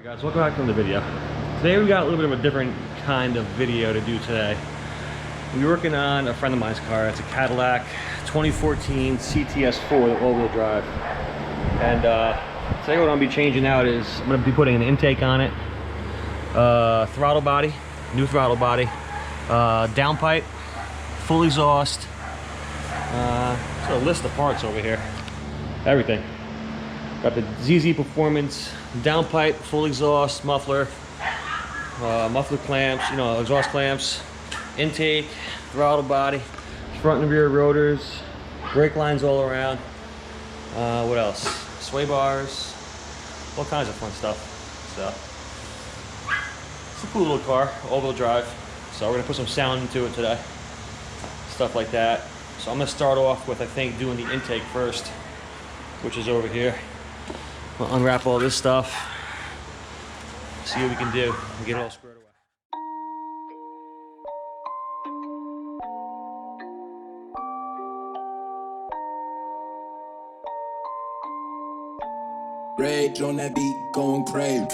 Guys, welcome back to the video. Today we got a little bit of a different kind of video to do today. We're working on a friend of mine's car. It's a Cadillac 2014 ATS-4 all-wheel drive. And today what I'm gonna be changing out is I'm gonna be putting an intake on it, throttle body, new throttle body, downpipe, full exhaust. Got a list of parts over here. Everything. Got the ZZP Performance downpipe, full exhaust, muffler, muffler clamps, exhaust clamps, intake, throttle body, front and rear rotors, brake lines all around. What else? Sway bars, all kinds of fun stuff. So it's a cool little car, all-wheel drive. So we're gonna put some sound into it today, stuff like that. So I'm gonna start off with, I think, doing the intake first, which is over here. We'll unwrap all this stuff, see what we can do, and get it all squared away. Rage on that beat, going crazy.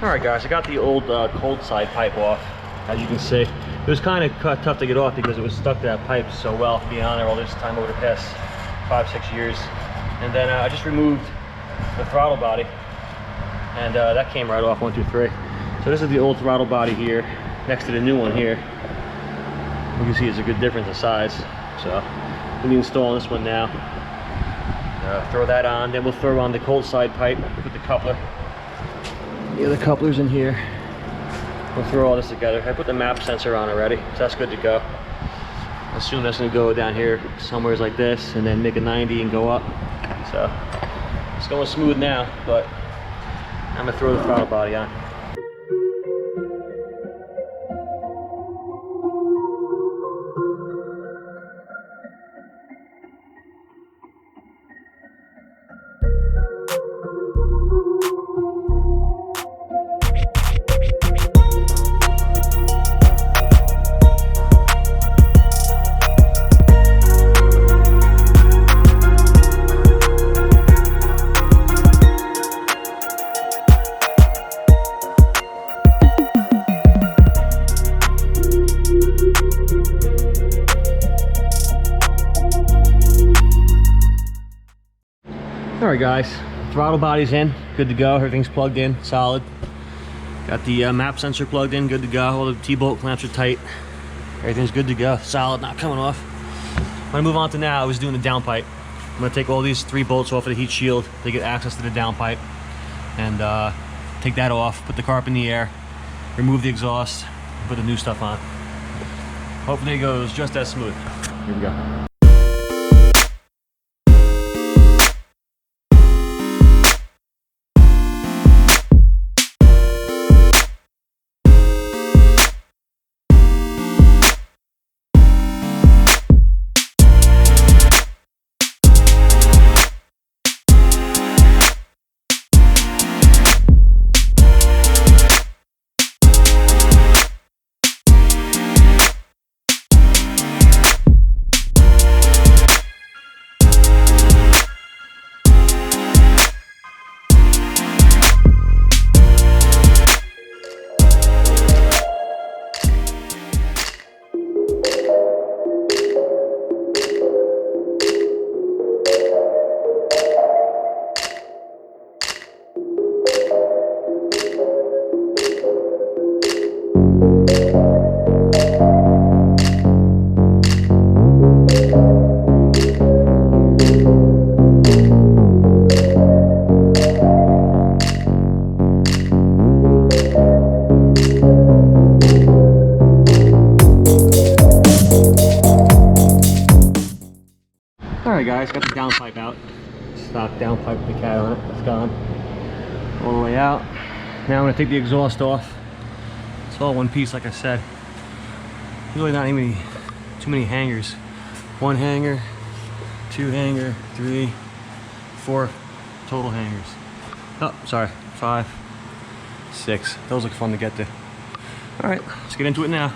Alright guys, I got the old cold side pipe off. As you can see, it was kind of tough to get off because it was stuck to that pipe so well, being on there all this time over the past 5-6 years. And then I just removed the throttle body, and that came right off, 1, 2, 3. So this is the old throttle body here, next to the new one here. You can see it's a good difference in size. So we'll be installing this one now. Throw that on, then we'll throw on the cold side pipe with the coupler. Yeah, the coupler's in here. We'll throw all this together. I put the map sensor on already, so that's good to go. I assume that's gonna go down here somewhere like this, and then make a 90 and go up. So it's going smooth now, but I'm gonna throw the throttle body on. Alright guys, throttle body's in, good to go, everything's plugged in, solid. Got the map sensor plugged in, good to go, all the T-bolt clamps are tight. Everything's good to go, solid, not coming off. I'm gonna move on to now, I was doing the downpipe. I'm gonna take all these 3 bolts off of the heat shield to get access to the downpipe. And take that off, put the car up in the air, remove the exhaust, and put the new stuff on. Hopefully it goes just as smooth. Here we go. stock downpipe with the cat on it. It's gone all the way out. Now I'm gonna take the exhaust off. It's all one piece, like I said. Really not even too many hangers. One hanger, two hanger, 3, 4 total hangers. Oh, sorry, 5, 6. Those look fun to get to. All right, let's get into it now.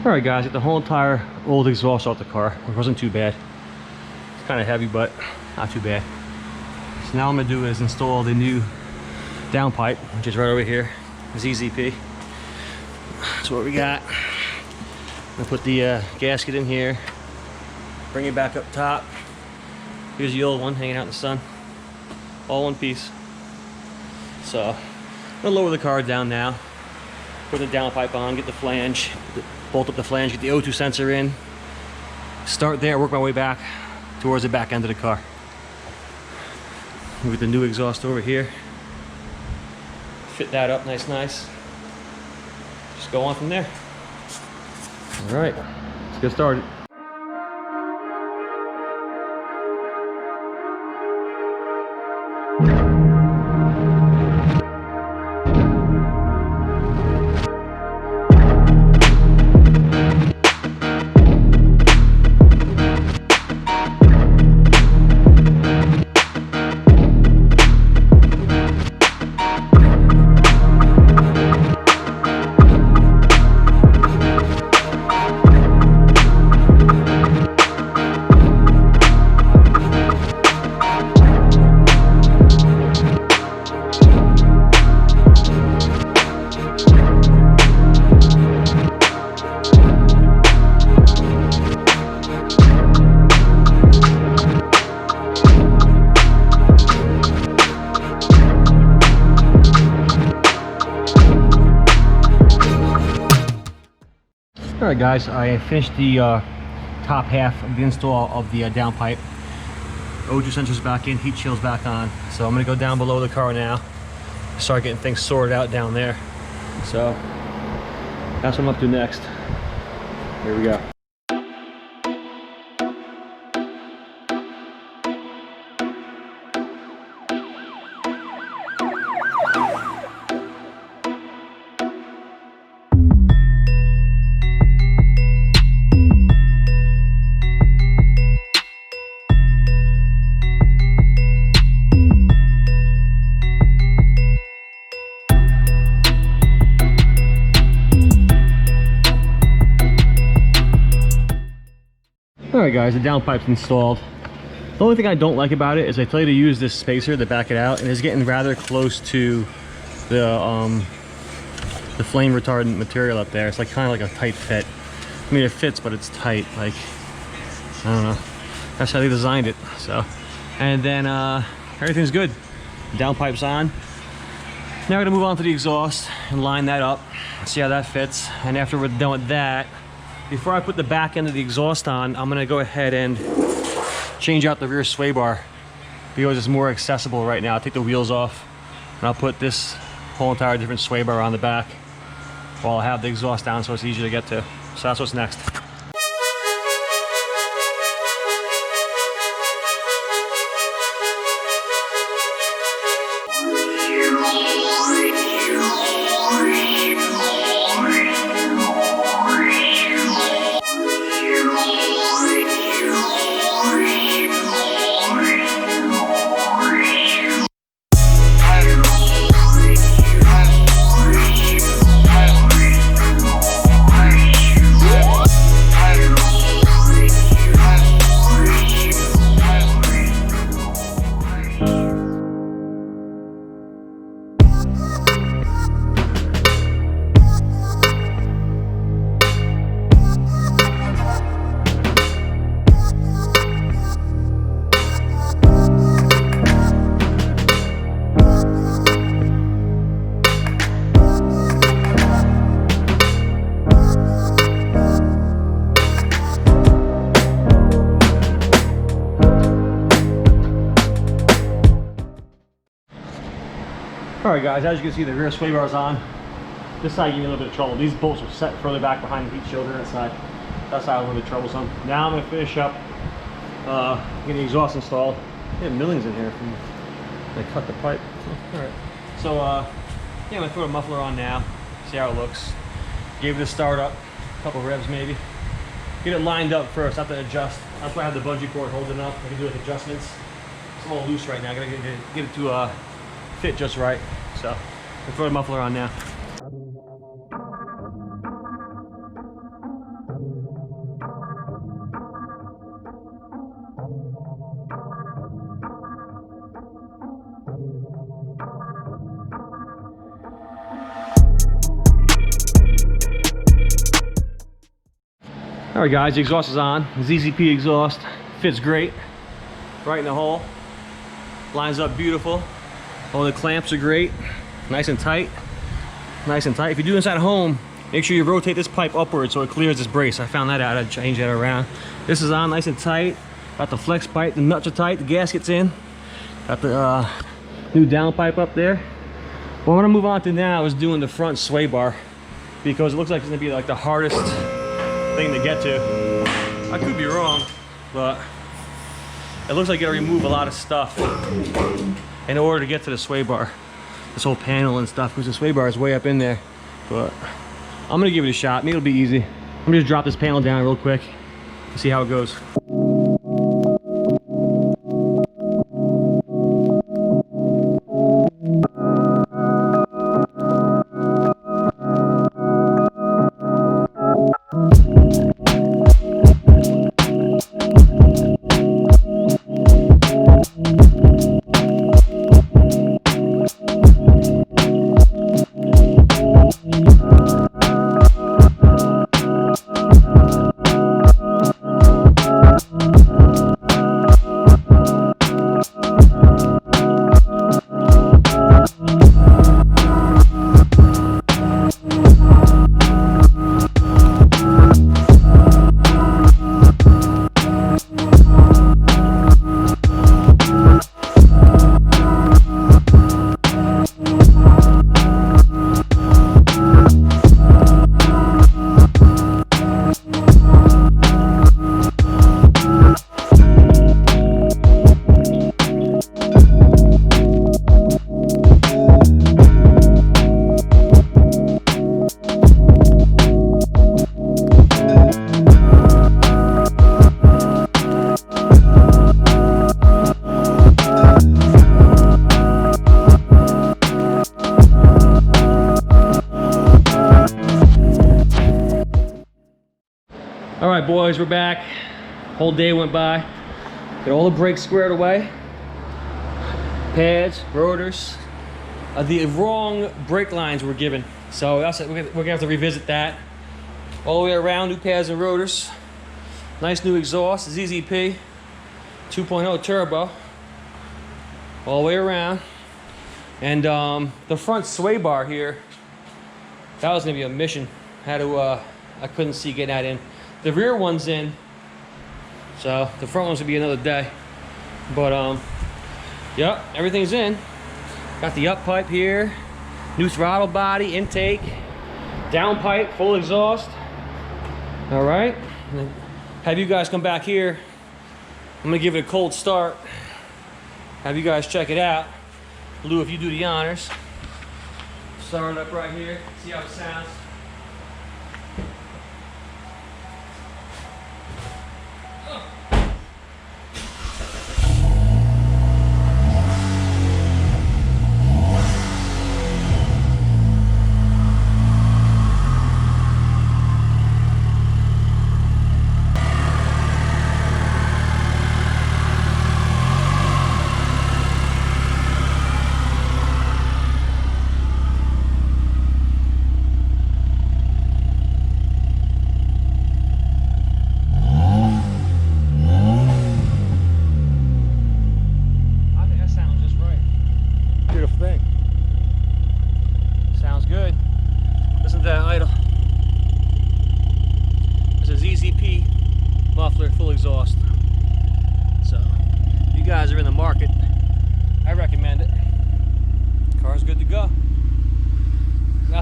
Alright guys, get the whole entire old exhaust off the car. It wasn't too bad. It's kind of heavy, but not too bad. So now what I'm going to do is install the new downpipe, which is right over here, ZZP. That's what we got. I'm going to put the gasket in here, bring it back up top. Here's the old one hanging out in the sun. All one piece. So I'm going to lower the car down now, put the downpipe on, get the flange, bolt up the flange, get the O2 sensor in, start there, work my way back towards the back end of the car. With the new exhaust over here, fit that up nice. Just go on from there. All right, let's get started. Alright guys, I finished the top half of the install of the downpipe. O2 sensors back in, heat shields back on. So I'm going to go down below the car now, start getting things sorted out down there. So that's what I'm up to next. Here we go. Alright guys, the downpipe's installed. The only thing I don't like about it is I tell you to use this spacer to back it out, and it's getting rather close to the flame retardant material up there. It's like kind of like a tight fit. I mean, it fits, but it's tight. Like, I don't know. That's how they designed it. So, and then everything's good. The downpipe's on. Now we're gonna move on to the exhaust and line that up, see how that fits. And after we're done with that, before I put the back end of the exhaust on, I'm gonna go ahead and change out the rear sway bar because it's more accessible right now. I'll take the wheels off and I'll put this whole entire different sway bar on the back while I have the exhaust down so it's easier to get to. So that's what's next. All right, guys, as you can see, the rear sway bar is on. This side gave me a little bit of trouble. These bolts are set further back behind the heat shield on that side. That side was a little bit troublesome. Now I'm gonna finish up getting the exhaust installed. They have millings in here from they cut the pipe. All right. So yeah, I'm gonna throw the muffler on now. See how it looks. Give it a start up, a couple revs maybe. Get it lined up first. I have to adjust. That's why I have the bungee cord holding up. I can do like adjustments. It's a little loose right now. I gotta get it to fit just right. So I'll throw the muffler on now. All right, guys, the exhaust is on. ZZP exhaust fits great, right in the hole. Lines up beautiful. All the clamps are great, nice and tight. Nice and tight. If you do this at home, make sure you rotate this pipe upward so it clears this brace. I found that out. I changed that around. This is on nice and tight. Got the flex pipe. The nuts are tight. The gasket's in. Got the new downpipe up there. What I'm gonna move on to now is doing the front sway bar because it looks like it's gonna be like the hardest thing to get to. I could be wrong, but it looks like you gotta remove a lot of stuff in order to get to the sway bar. This whole panel and stuff, because the sway bar is way up in there. But I'm gonna give it a shot. Maybe it'll be easy. I'm gonna just drop this panel down real quick and see how it goes. All right, boys, we're back. Whole day went by. Got all the brakes squared away. Pads, rotors. The wrong brake lines were given. So we're gonna have to revisit that. All the way around, new pads and rotors. Nice new exhaust, ZZP 2.0 turbo. All the way around. And the front sway bar here, that was gonna be a mission. I couldn't see getting that in. The rear one's in, so the front one's gonna be another day. But yep, everything's in. Got the up pipe here, new throttle body, intake, downpipe, full exhaust. All right, have you guys come back here. I'm gonna give it a cold start. Have you guys check it out. Lou, if you do the honors. Start it up right here, see how it sounds.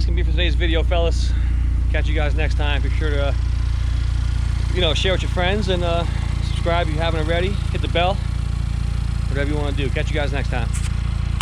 that's gonna be for today's video, fellas. Catch you guys next time. Be sure to, share with your friends and subscribe if you haven't already. Hit the bell. Whatever you want to do. Catch you guys next time.